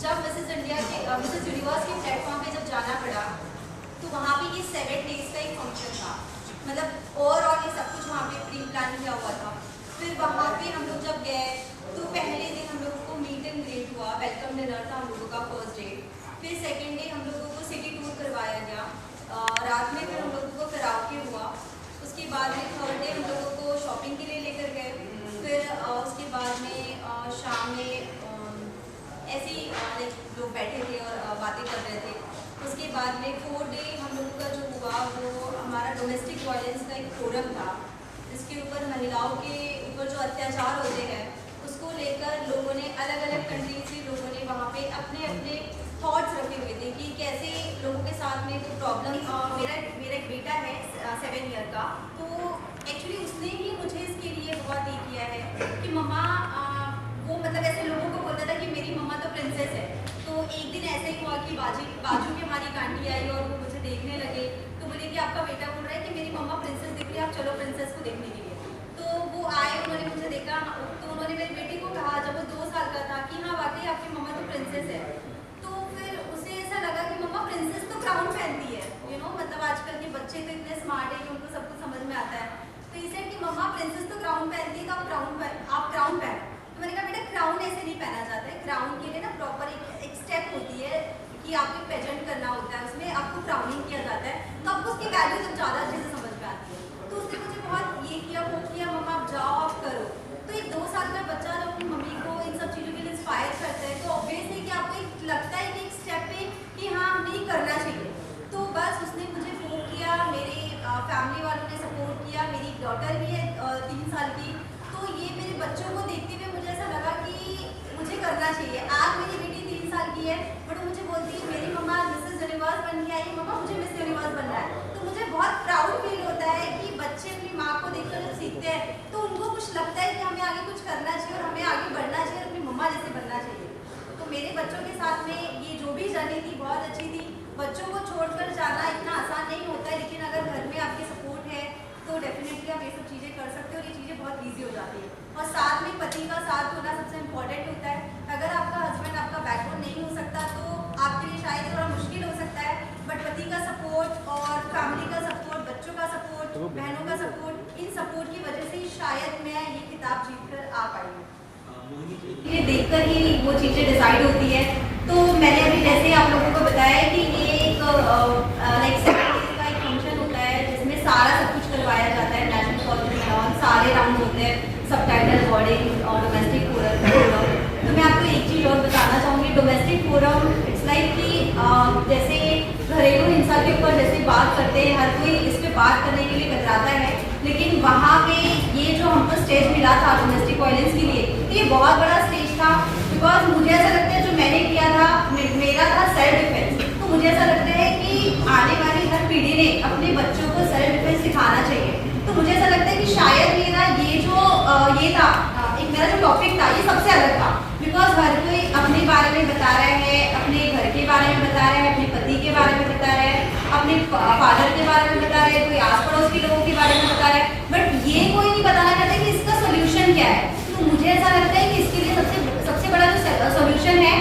जब Mrs universe के platform पे जब जाना पड़ा तो वहाँ पे ये 7 डेज का एक फंक्शन था, मतलब ओवरऑल ये सब कुछ वहाँ पे प्री प्लान किया हुआ था। फिर वहाँ पे हम लोग जब गए तो पहले दिन हम लोगों को मीट एंड ग्रीट हुआ, वेलकम डिनर था हम लोगों का फर्स्ट डे। फिर सेकेंड डे हम लोगों को सिटी टूर करवाया गया, रात में फिर हम लोगों को कराओके हुआ। उसके बाद में थर्ड डे हम लोगों को शॉपिंग के लिए लेकर गए। फिर उसके बाद में शाम में ऐसे ही लोग बैठे थे और बातें कर रहे थे। उसके बाद में फोर्थ डे हम लोगों का जो हुआ वो हमारा डोमेस्टिक वायलेंस का एक फोरम था, जिसके ऊपर महिलाओं के ऊपर जो अत्याचार होते हैं उसको लेकर लोगों ने अलग अलग कंट्री से लोगों ने वहाँ पे अपने अपने थॉट्स रखे हुए थे कि कैसे लोगों के साथ में कोई प्रॉब्लम। मेरा एक बेटा है 7 ईयर का, तो एक्चुअली उसने ही मुझे इसके लिए बहुत ये किया है कि मम्मा वो मतलब ऐसे लोगों को बोलता था कि मेरी मम्मा तो प्रिंसेस है। तो एक दिन ऐसे ही हुआ कि बाजू के हमारी एक आंटी आई और वो मुझे देखने लगे, तो बोले कि आपका बेटा बोल रहा है कि मेरी मम्मा प्रिंसेस दिख रही है, आप चलो प्रिंसेस को देखने के लिए। तो वो आए, उन्होंने मुझे देखा, तो उन्होंने मेरी बेटी को कहा जब वो 2 साल का था कि हाँ वाकई आपकी मम्मा तो प्रिंसेस है। तो फिर उसे ऐसा लगा कि मम्मा प्रिंसेस तो क्राउन पहनती है, मतलब आजकल के बच्चे तो इतने स्मार्ट है कि उनको सब कुछ समझ में आता है। तो इसे कि मम्मा प्रिंसेस तो क्राउन पहनती है, तो आप क्राउन पहनो। तो मैंने कहा बेटा क्राउन ऐसे नहीं पहना जाता है, क्राउन के लिए ना प्रॉपर एक स्टेप होती है कि आपको प्रेजेंट करना होता है, उसमें आपको क्राउनिंग किया जाता है, तो आपको उसकी वैल्यू जब ज़्यादा अच्छे से समझ में आती है। तो उसने मुझे बहुत ये किया वो किया, मम्मा आप जाओ आप करो। तो एक 2 साल का बच्चा जब अपनी मम्मी को इन सब चीज़ों के लिए इंस्पायर करता है तो ऑब्वियस है कि आपको एक लगता है कि एक स्टेप पे कि हाँ हमें करना चाहिए। तो बस उसने मुझे फोन किया, मेरे फैमिली वालों ने सपोर्ट किया, मेरी डॉटर भी है 3 साल की। तो ये मेरे बच्चों को देखते हुए मुझे ऐसा लगा कि मुझे करना चाहिए। आज मेरी बेटी 3 साल की है, बट मुझे बोलती है मेरी मम्मा मिसेस यूनिवर्स बन के आई, मम्मा मुझे मिस यूनिवर्स बनना है। तो मुझे बहुत प्राउड फील होता है कि बच्चे अपनी माँ को देखकर जब सीखते हैं तो उनको कुछ लगता है कि हमें आगे कुछ करना चाहिए और हमें आगे बढ़ना चाहिए, अपनी मम्मा जैसे बनना चाहिए। तो मेरे बच्चों के साथ में ये जो भी जर्नी थी बहुत अच्छी थी। बच्चों को छोड़कर जाना इतना आसान नहीं होता है, लेकिन अगर घर में आपकी सपोर्ट है तो डेफिनेटली आप ये सब चीज़ें कर सकते हो और ये चीज़ें बहुत ईजी हो जाती है। और साथ में पति का साथ होना सबसे इम्पोर्टेंट होता है। अगर आपका हस्बैंड आपका बैकबोन नहीं हो सकता तो आपके लिए शायद थोड़ा मुश्किल हो सकता है, बट पति का सपोर्ट और फैमिली का सपोर्ट, बच्चों का सपोर्ट, बहनों का सपोर्ट, इन सपोर्ट की वजह से ही शायद मैं ये किताब जीत कर आ पाई हूँ। ये देखकर ही वो चीज़ें डिसाइड होती है। तो मैंने अभी जैसे आप लोगों को बताया कि ये एक लाइक 7 डेज का एक फंक्शन होता है जिसमें सारा सब कुछ करवाया जाता है, नेशनल कॉलेज और सारे राउंड होते हैं, सबटाइटल बोर्डिंग और डोमेस्टिक फोरम। तो मैं आपको एक चीज़ और बताना चाहूँगी, डोमेस्टिक फोरम इट्स लाइक कि जैसे घरेलू हिंसा के ऊपर जैसे बात करते हैं, हर कोई इस पर बात करने के लिए कतराता है, लेकिन वहाँ पे ये जो हमको स्टेज मिला था डोमेस्टिक वायलेंस के लिए, तो ये बहुत बड़ा स्टेज था। बिकॉज मुझे ऐसा लगता है जो मैंने किया था मेरा था सेल्फ डिफेंस। तो मुझे ऐसा लगता है कि आने वाली हर पीढ़ी ने अपने बच्चों को सेल्फ डिफेंस सिखाना चाहिए। तो मुझे ऐसा लगता है कि शायद मेरा ये जो ये था एक मेरा जो टॉपिक था ये सबसे अलग था। बिकॉज हर कोई अपने बारे में बता रहा है, अपने घर के बारे में बता रहा है, अपने पति के बारे में बता रहा है, अपने फादर के बारे में बता रहा है, कोई आस पड़ोस के लोगों के बारे में बता रहा है, बट ये कोई नहीं बताना चाहता कि इसका सोल्यूशन क्या है। तो मुझे ऐसा लगता है कि इसके लिए सबसे बड़ा जो सोल्यूशन है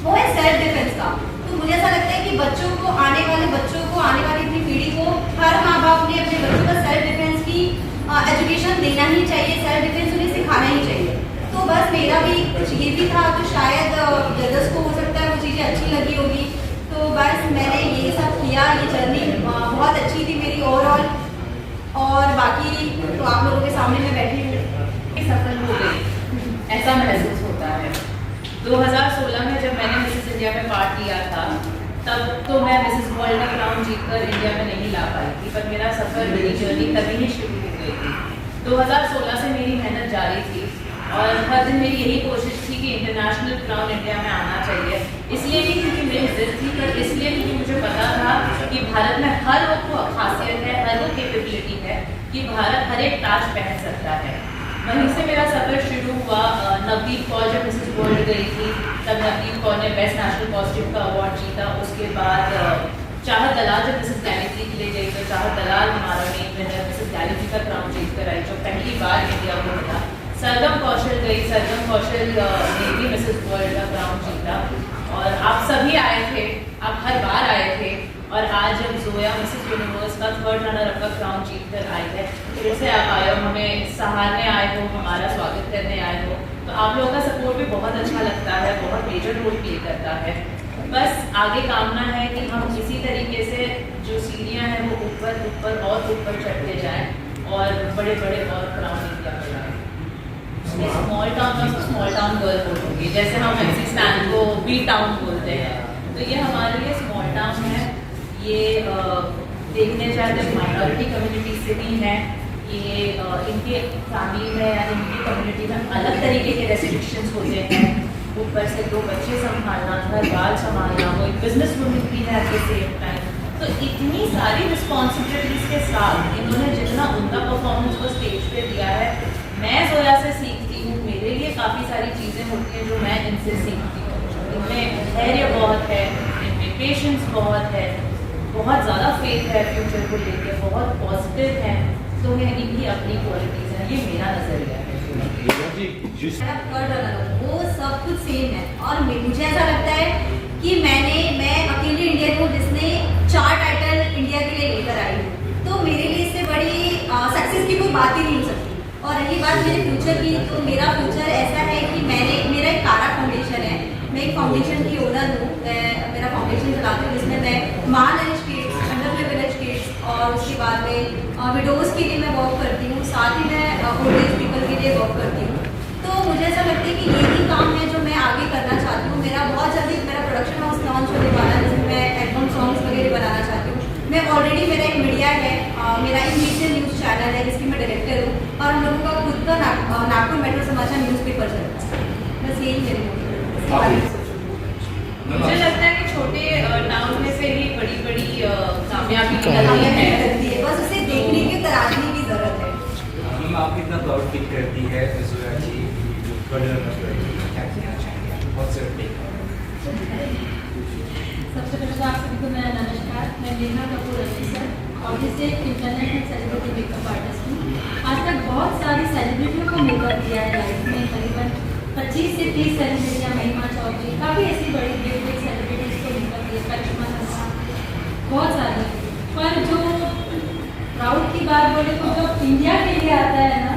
वो है सेल्फ डिफेंस का। तो मुझे ऐसा लगता है कि बच्चों को आने वाली अपनी पीढ़ी को हर माँ बाप ने अपने बच्चों को सेल्फ डिफेंस की एजुकेशन देना ही चाहिए, सेल्फ डिफेंस उन्हें सिखाना ही चाहिए। तो बस मेरा भी कुछ ये भी था, तो शायद जजर्स को हो सकता है वो चीज़ें अच्छी लगी होगी। तो बस मैंने ये सब किया, ये जर्नी बहुत अच्छी थी मेरी ओवरऑल, और बाकी तो आप लोगों के सामने मैं बैठी हूँ। सफल हो गई ऐसा महसूस होता है। 2016 में जब मैंने मिसेस इंडिया में पार्ट लिया था तब तो मैं मिसेस वर्ल्ड का क्राउन जीतकर इंडिया में नहीं ला पाई थी, पर मेरा सफ़र, मेरी जर्नी तभी ही शुरू हो गई थी। 2016 से मेरी मेहनत जारी थी और हर दिन मेरी यही कोशिश थी कि इंटरनेशनल क्राउन इंडिया में आना चाहिए। इसलिए नहीं क्योंकि मेरी जिद थी, पर इसलिए क्योंकि मुझे पता था कि भारत में हर वो खासियत है, हर वो कैपेबिलिटी है कि भारत हर एक ताज पहन सकता है। वहीं से मेरा सफ़र शुरू हुआ। नवदीप कौर जब मिसेस वर्ल्ड गई थी तब नवदीप कौर ने बेस्ट नेशनल कॉस्ट्यूम का अवार्ड जीता। उसके बाद चाहत दलाल जब मिसेस गैलेक्सी के लिए गई तो चाहत दलाल हमारा मेन विनर मिसेस गैलेक्सी का क्राउन जीत कर आई, जो पहली बार इंडिया को मिला। सरगम कौशल गई, सरगम कौशल ने भी मिसेस वर्ल्ड का क्राउन जीता। और और आज जब जोया मिसेस यूनिवर्स का 3rd रनर अप का क्राउन जीत कर आई है, फिर से आप आए हो, हमें सहारने आए हो, हमारा स्वागत करने आए हो, तो आप लोगों का सपोर्ट भी बहुत अच्छा लगता है, बहुत मेजर रोल प्ले करता है। बस आगे कामना है कि हम इसी तरीके से जो सीढ़ियाँ हैं वो ऊपर ऊपर और ऊपर चढ़ते जाएँ और बड़े बड़े और क्राउन इंडिया में लाएँ। स्मॉल टाउन का स्मॉल टाउन गर्ल बोलूँगी, जैसे हम MC स्टैंड को बी टाउन बोलते हैं, तो ये हमारे लिए स्मॉल टाउन है। ये देखने जाते हैं माइनॉरिटी कम्युनिटी से भी हैं, ये इनके फैमिली में या इनकी कम्युनिटी में अलग तरीके के रेस्ट्रिक्शंस होते हैं। ऊपर से 2 बच्चे संभालना, घर बार संभालना, वो एक बिजनेस वुमन भी है एट द सेम टाइम, तो इतनी सारी रिस्पॉन्सिबिलिटीज़ के साथ इन्होंने जितना उनका परफॉर्मेंस को स्टेज पे दिया है, मैं जोया से सीखती हूँ। मेरे लिए काफ़ी सारी चीज़ें होती हैं जो मैं इनसे सीखती हूँ। इनमें धैर्य बहुत है, इनमें पेशेंस बहुत है, बहुत ज़्यादा फेथ है फ्यूचर को लेके, बहुत पॉजिटिव है, तो ये इनकी अपनी क्वालिटीज़ हैं, ये मेरा नज़रिया है। वो सब कुछ सेम है और मुझे ऐसा लगता है कि मैं अकेली इंडियन हूँ जिसने 4 टाइटल इंडिया के लिए लेकर आई हूँ, तो मेरे लिए इससे बड़ी सक्सेस की कोई बात ही नहीं हो सकती। और रही बात मेरे फ्यूचर की, तो मेरा फ्यूचर ऐसा है कि मेरा एक कारा फाउंडेशन है, मैं एक फाउंडेशन की ओनर हूँ। मेरा फाउंडेशन चलाती हूँ जिसमें मैं महानरिश किड्स, अंडर प्रिविलेज किड्स और उसके बाद में विडोज़ के लिए मैं वर्क करती हूँ, साथ ही मैं ओल्ड एज पीपल के लिए वर्क करती हूँ। तो मुझे ऐसा लगता है कि यही काम है जो मैं आगे करना चाहती हूँ। मेरा बहुत जल्दी मेरा प्रोडक्शन हाउस लॉन्च होने वाला है जिसमें मैं एल्बम सॉन्ग्स वगैरह बनाना चाहती हूँ। मैं ऑलरेडी मेरा एक मीडिया है, मेरा एक नेशनल न्यूज़ चैनल है जिसकी मैं डायरेक्टर हूँ, और हम लोगों का खुद का नागपुर मेट्रो समाचार न्यूज़पेपर चलता है। बस यही मेरी मुझे लगता है कि छोटे टाउन में से ही बड़ी बड़ी कामयाबी निकलती है, बस उसे देखने की तराजनी की जरूरत है। मैम आप कितना प्राउड फील करती है जोया जी जो क्या कहना चाहेंगे, बहुत से सबसे पहले तो आप सभी को मेरा नमस्कार। मैं नेहा कपूर सर, और जिससे इंटरनेशनल सेलिब्रिटी मेकअप आर्टिस्ट हूँ। आज तक बहुत सारी सेलिब्रिटियों को मेकअप किया है लाइफ में, करीबन 25 से 30 सेलिब्रिटियाँ, महिमा चौधरी, काफ़ी ऐसी बड़ी बिग सेलिब्रिटीज़ को मेकअप किया, करिश्मा तन्हा, बहुत सारी। पर जो प्राउड की बात बोले तो जब इंडिया के लिए आता है ना,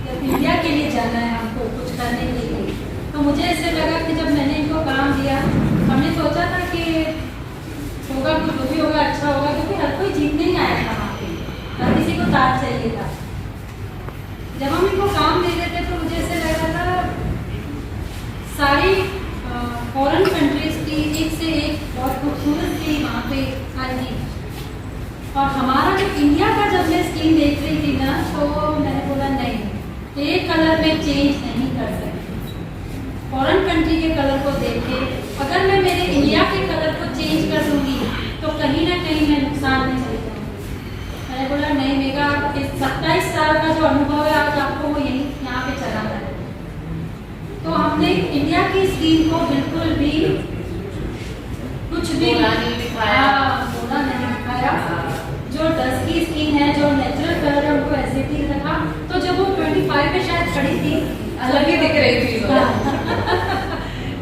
जब इंडिया के लिए जाना है हमको कुछ करने के लिए, तो मुझे ऐसे लगा कि जब मैंने इनको काम दिया, हमने सोचा था कि होगा कुछ जो भी होगा अच्छा होगा, क्योंकि हर कोई जीतने नहीं आया था वहाँ पे, हर किसी को ताज चाहिए था। जब हम इनको काम दे रहे थे तो मुझे ऐसे लग रहा था सारी फॉरेन कंट्रीज की एक से एक बहुत खूबसूरत थी वहाँ पे आएगी, और हमारा जो इंडिया का जब मैं स्कीम देख रही थी ना, तो मैंने बोला नहीं, एक कलर में चेंज नहीं कर सकती। फॉरेन कंट्री के कलर को देख के अगर मैं मेरे इंडिया के कलर को चेंज कर दूंगी तो कहीं ना कहीं मैं नुकसान में चली जाऊँगी। मैंने बोला नहीं, मेरा 27 साल का जो अनुभव है आज आपको वो यही यहाँ पे चला है। तो हमने इंडिया की स्कीम को बिल्कुल भी कुछ भी बोला नहीं दिखाया, बोला नहीं दिखाया। जो डस्ट की स्किन है, जो नेचुरल कलर है, उनको ऐसे ही रखा। तो जब वो 25 पे शायद खड़ी थी, अलग ही दिख रही थी।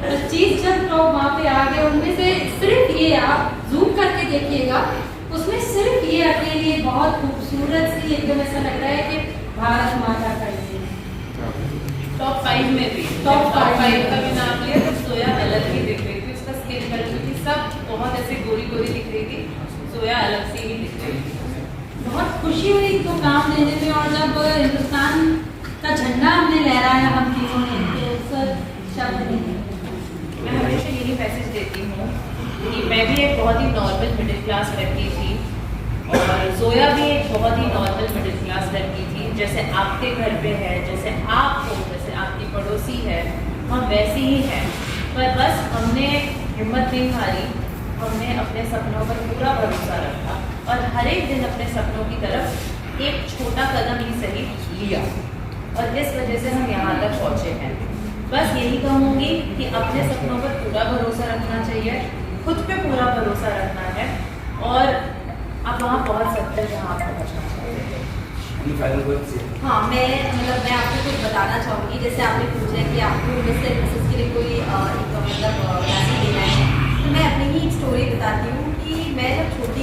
25 जब लोग वहाँ पे आ गए, उनमें से सिर्फ ये, आप जूम करके देखिएगा, उसमें सिर्फ ये अकेली बहुत खूबसूरत सी, एकदम ऐसा लग रहा है कि भारत माता खड़ी है। टॉप 5 में थी, टॉप 5 का भी नाम लिया तो जोया अलग ही दिख रही थी, उसका स्किन कलर भी सब बहुत ऐसे गोरी गोरी दिख रही थी, जोया अलग से ही दिख रही थी। बहुत खुशी हुई इनको काम देने में, और जब हिंदुस्तान का झंडा हमने लहराया हम तीनों ने, तो सर शब्द नहीं। मैं हमेशा यही मैसेज देती हूँ कि मैं भी एक बहुत ही नॉर्मल मिडिल क्लास लड़की थी, और जोया भी एक बहुत ही नॉर्मल मिडिल क्लास लड़की थी, जैसे आपके घर पे है, जैसे आप हो, जैसे आपकी पड़ोसी है, हम वैसे ही हैं। पर बस हमने हिम्मत नहीं हारी, हमने अपने सपनों पर पूरा भरोसा रखा, और हर एक दिन अपने सपनों की तरफ एक छोटा कदम ही सही लिया, और इस वजह से हम यहाँ तक पहुँचे हैं। बस यही कहूँगी कि अपने सपनों पर पूरा भरोसा रखना चाहिए, खुद पे पूरा भरोसा रखना है, और आप वहाँ पहुँच सकते हैं जहाँ आप पहुँचना चाहते हैं। हाँ, मैं आपको कुछ बताना चाहूँगी। जैसे आपने पूछा कि आपको मिसेस के लिए कोई राशि देना है, तो मैं अपनी ही एक स्टोरी बताती हूँ कि मैं जब छोटी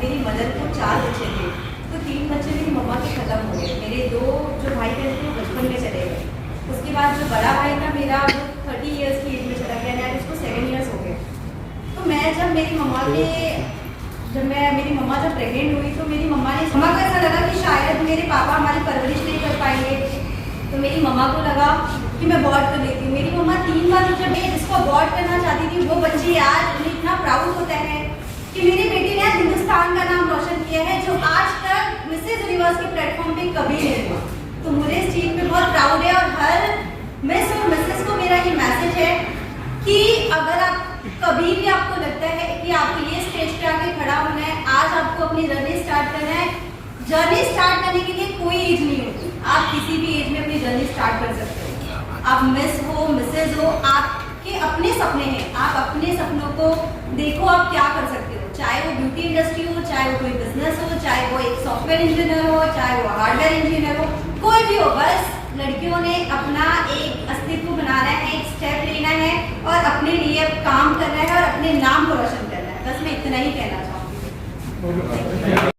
मेरी मदर को 4 बच्चे थे, तो 3 बच्चे मेरी मम्मा के ख़त्म हो गए। मेरे 2 जो भाई बहन थे वो बचपन में चले गए। उसके बाद जो बड़ा भाई था मेरा, वो 30 ईयर्स की एज में चला गया, और उसको 7 ईयर्स हो गए। तो मैं जब मेरी मम्मा जब प्रेग्नेंट हुई, तो मेरी मम्मा को ऐसा लगा कि शायद मेरे पापा हमारी परवरिश नहीं कर पाएंगे। तो मेरी मम्मा को लगा कि मैं अबॉर्ट कर लेती हूँ। मेरी मम्मा 3 बार जब मैं जिसको अबॉर्ट करना चाहती थी, वो बच्चे आज उन्हें इतना प्राउड होता है कि मेरी बेटी ने हिंदुस्तान का नाम रोशन किया है, जो आज तक मिसेज यूनिवर्स के प्लेटफॉर्म पे कभी नहीं हुआ। तो मुझे इस चीज़ पे बहुत प्राउड है। और हर मिस और मिसेस को मेरा ये मैसेज है कि अगर आप कभी भी आपको लगता है कि आपको ये स्टेज पे आके खड़ा होना है, आज आपको अपनी जर्नी स्टार्ट करना है। जर्नी स्टार्ट करने के लिए कोई एज नहीं होती, आप किसी भी एज में अपनी जर्नी स्टार्ट कर सकते हो। आप मिस हो, मिसेज हो, आपके अपने सपने हैं, आप अपने सपनों को देखो, आप क्या कर सकते हो। चाहे वो ब्यूटी इंडस्ट्री हो, चाहे वो कोई बिजनेस हो, चाहे वो एक सॉफ्टवेयर इंजीनियर हो, चाहे वो हार्डवेयर इंजीनियर हो, कोई भी हो। बस लड़कियों ने अपना एक अस्तित्व बनाना है, एक स्टेप लेना है और अपने लिए काम करना है और अपने नाम को रोशन करना है। बस मैं इतना ही कहना चाहूँगी।